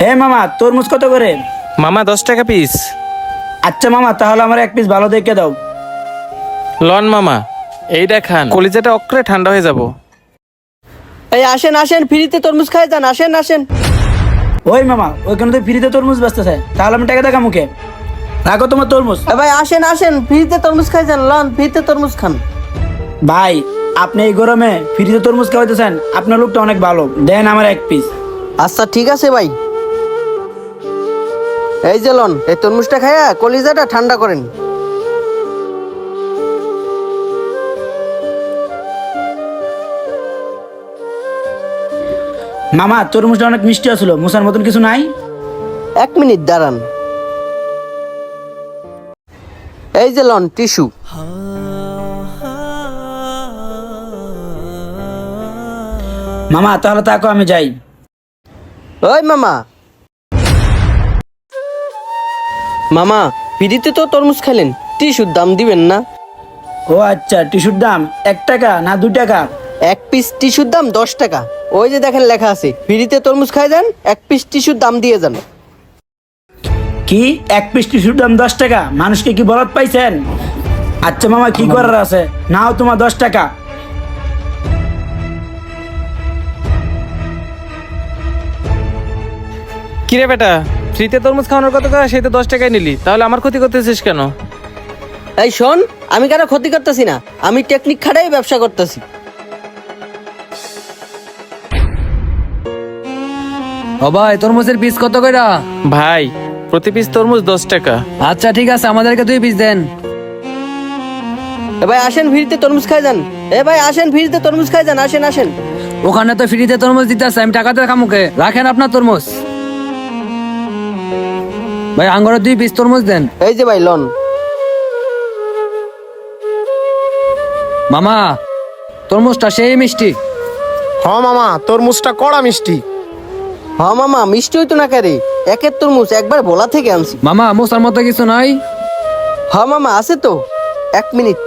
হে মামা, তরমুজ কত করে? মামা 10 টাকা পিস। আচ্ছা মামা, তাহলে আমার এক পিস ভালো দেখে দাও। লন মামা, এইটা খান, কলিজাটা অক্রে ঠান্ডা হয়ে যাব। এই আসেন আসেন, ফ্রিতে তরমুজ খাই যান, আসেন আসেন। ওই মামা, ওইখানে তো ফ্রিতে তরমুজ বেচতেছে, তাহলে আমি টাকা দেখা মুখে রাখো তোমার তরমুজ। ভাই আসেন আসেন, ফ্রিতে তরমুজ খাই যান, লন ফ্রিতে তরমুজ খান। ভাই, আপনি এই গরমে ফ্রিতে তরমুজ খাওয়াইতেছেন, আপনার লোকটা অনেক ভালো, দেন আমার এক পিস। আচ্ছা ঠিক আছে ভাই, এই যে লন, এই তরমুজটা খাইয়া কলিজাটা ঠান্ডা করেন। মামা, তরমুজটা অনেক মিষ্টি আসলো, মুসার মতন কিছু নাই? 1 মিনিট দাঁড়ান। এই যে লন টিস্যু। মামা তাহলে তাকো, আমি যাই। ওই মামা, মামা ফ্রিতে তো তরমুজ খাইলেন, টিস্যুর দাম দিবেন না? ও আচ্ছা, টিস্যুর দাম 1 টাকা না 2 টাকা? এক পিস টিস্যুর দাম 10 টাকা। ওই যে দেখেন লেখা আছে, ফ্রিতে তরমুজ খাই যান, এক পিস টিস্যুর দাম দিয়ে যান। কি, এক পিস টিস্যুর দাম 10 টাকা? মানুষকে কি বলদ পাইছেন? আচ্ছা মামা, কি করার আছে, নাও তোমার 10 টাকা। কিরে বেটা, ফ্রিতে তরমুজ খাওয়ানোর কথা কয়, সেই তো 10 টাকায় নিলি, তাহলে আমার ক্ষতি করতেছিস কেন? এই শোন, আমি কারো ক্ষতি করতেছি না, আমি টেকনিক খাটাই ব্যবসা করতেছি। ও ভাই, তরমুজের পিস কত কইরা? ভাই, প্রতি পিস তরমুজ 10 টাকা। আচ্ছা ঠিক আছে, আমাদেরকে 2 পিস দেন। এ ভাই আসেন, ফ্রিতে তরমুজ খাই যান। এ ভাই আসেন, ফ্রিতে তরমুজ খাই যান, আসেন আসেন। ওখানে তো ফ্রিতে তরমুজ দিতেছে, আমি টাকাতে রাখা মুখে রাখেন আপনার তরমুজ। ভাই আঙ্গুরের 2 পিস তরমুজ দেন। এই যে ভাই লন। মামা, তরমুজটা সেই মিষ্টি। হ মামা, তরমুজটা কড়া মিষ্টি। হ মামা, মিষ্টি হইতো না কারে, একের তরমুজ একবার ভোলা থেকে আনছি। মামা, মোসার মতো কিছু নাই? হ মামা আছে তো, 1 মিনিট।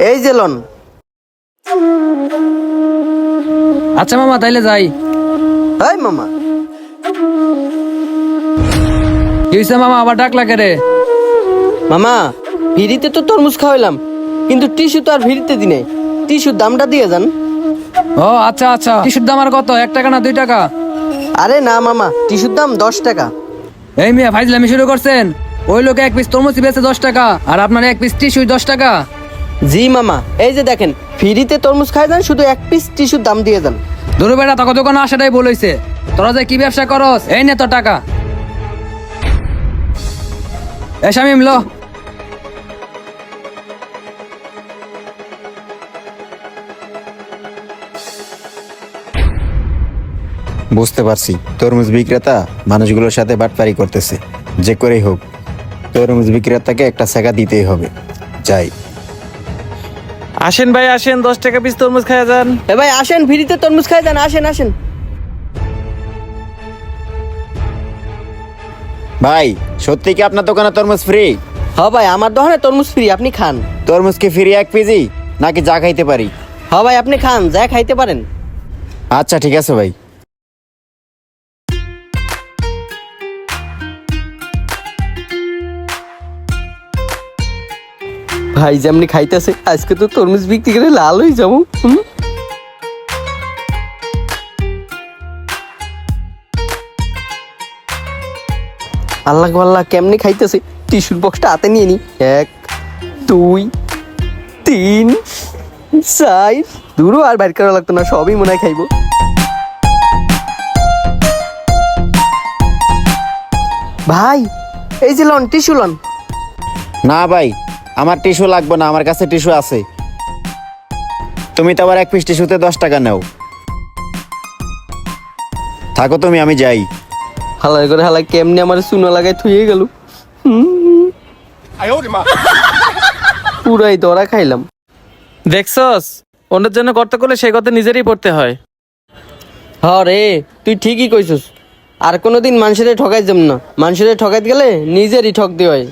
এই যে লন। আচ্ছা মামা, তাইলে যাই। এই মামা, কি হইছে মামা, আবার ডাকলা কে রে? মামা ফ্রিতে তো তরমুজ খাওয়াইলাম, কিন্তু টিস্যু তো আর ফ্রিতে দি নাই, টিস্যুর দামটা দিয়ে যান। ও আচ্ছা আচ্ছা, টিস্যুর দাম আর কত, 1 টাকা না 2 টাকা? আরে না মামা, টিস্যুর দাম 10 টাকা। এই মিয়া, ফাইজলামি শুরু করছেন? ওই লোকে 1 পিস তরমুজ বেচে 10 টাকা, আর আপনার 1 পিস টিস্যু 10 টাকা? জি মামা, এই যে দেখেন, ফ্রিতে তরমুজ খাই যান, শুধু 1 পিস টিস্যুর দাম দিয়ে যান। ধরু বেটা, তোকে দোকানে আসাটাই বলেছে, তোরা যে কি ব্যবসা করস, এই নে তো টাকা। এ শামিম, লো। বুঝতে পারছি তরমুজ বিক্রেতা মানুষগুলোর সাথে বাটপারি করতেছে। যে করেই হোক তরমুজ বিক্রেতাকে একটা সেকা দিতেই হবে। যাই। আসেন ভাই আসেন, 10 টাকা পিস তরমুজ খাওয়া যান। এ ভাই আসেন, ফ্রিতে তরমুজ খাই যান, আসেন আসেন। ভাই, সত্যি কি আপনার দোকানে তরমুজ ফ্রি? হ ভাই, আমার দোকানে তরমুজ ফ্রি, আপনি খান। তরমুজ কি ফ্রি 1 পিসি নাকি যা খাইতে পারি? হ ভাই, আপনি খান, যা খাইতে পারেন। আচ্ছা ঠিক আছে ভাই। ভাই যেমনি খাইতেছে, আজকে তো তরমুজ বিক্রি করে লাল হয়ে যাবো। আল্লাহ আল্লাহ, কেমনি খাইতেছে, টিস্যুর বক্সটা হাতে নিয়ে নি। 1 2 3 4, দূরও আর বাইর করা লাগতো না, সবই মনে হয় খাইবো। ভাই এই যে লন, টিস্যু লন। না ভাই, আমার টিস্যু লাগবে না, আমার কাছে টিস্যু আছে। তুমি তো আবার 1 পিস টিস্যুতে 10 টাকা নাও। থাকো তুমি, আমি যাই। হালাই করে হালাই কেমনি আমার চুনো লাগাই থুয়ে গেল, পুরাই ধরা খাইলাম। দেখছস, অন্যের জন্য করতে করলে সেই কথা নিজেরই পড়তে হয়। হ রে, তুই ঠিকই কইছস, আর কোনোদিন মানুষের ঠকাই যাম না, মানুষের ঠকাইতে গেলে নিজেরই ঠক দিয়ে হয়।